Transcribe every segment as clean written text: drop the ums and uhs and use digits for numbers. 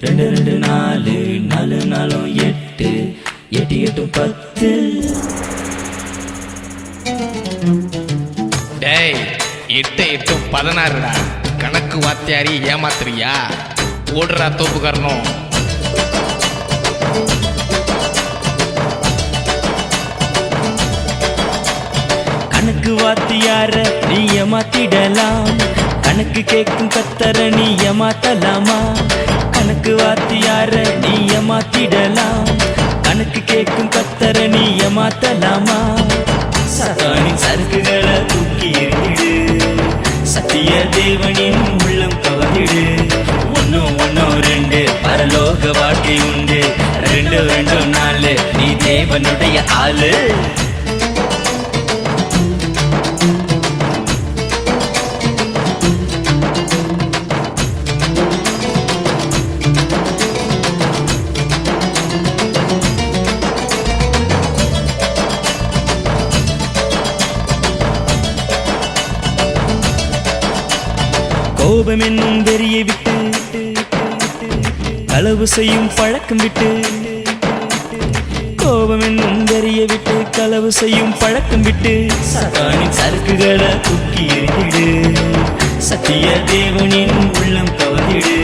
ரெண்டு ரெண்டு நாலு நாலு நாளும் எட்டு எட்டு எட்டு 10. டேய் 8 8 16டா. கணக்கு வாத்தியாரி ஏமாத்துறியா? ஓடுறா தோப்புக்காரனும். கணக்கு வாத்தியார நீ ஏமாத்திடலாம், கணக்கு கேட்கும் கத்தர நீ ஏமாத்தலாமா? கணக்கு வாத்தியார நீ ஏமாத்திடலாம், கணக்கு கேட்கும் கத்தர நீ ஏமாத்தலாமா? சாத்தானின் சறுக்குகளை தூக்கி எறிடு, சத்திய தேவனின் உள்ளம் கவர்ந்திடு. ஒன்னும் ஒன்னும் ரெண்டு பரலோக வாழ்க்கை உண்டு, ரெண்டு ரெண்டு நாலு நீ தேவனுடைய ஆளு. கோபம் என்னும் வெறியை விட்டு, களவு செய்யும் பழக்கம் விட்டு. கோபம் என்னும் வெறியை விட்டு, களவு செய்யும் பழக்கம் விட்டு. சாத்தானின் சறுக்குகளை தூக்கி எறிடு, சத்திய தேவனின் உள்ளம் கவர்ந்திடு.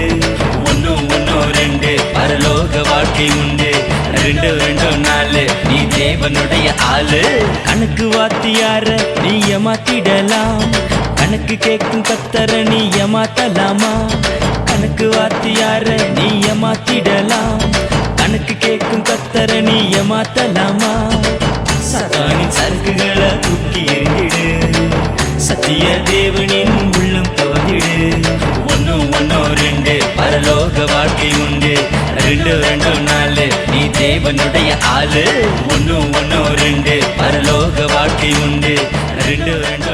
ஒன்னும் ஒன்னும் ரெண்டு பரலோக வாழ்க்கை உண்டு, ரெண்டு ரெண்டு நாலு நீ தேவனுடைய ஆளு. கணக்கு வாத்தியார நீ ஏமாத்திடலாம், கணக்கு கேட்கும் கத்தர நீ ஏமாத்தலாமா? கணக்கு வாத்தியார நீ ஏமாத்திடலாம், கணக்கு கேட்கும் கத்தர நீ ஏமாத்தலாமா? சாத்தானின் சறுக்குகளை தூக்கி எறிடு, சத்திய தேவனின் உள்ளம் கவர்ந்திடு. ஒன்னும் ஒன்னும் ரெண்டு பரலோக வாழ்க்கை உண்டு, ரெண்டு ரெண்டு நாலு நீ தேவனுடைய ஆளு. ஒன்னும் ஒன்னும் ரெண்டு பரலோக வாழ்க்கை உண்டு, ரெண்டு ரெண்டு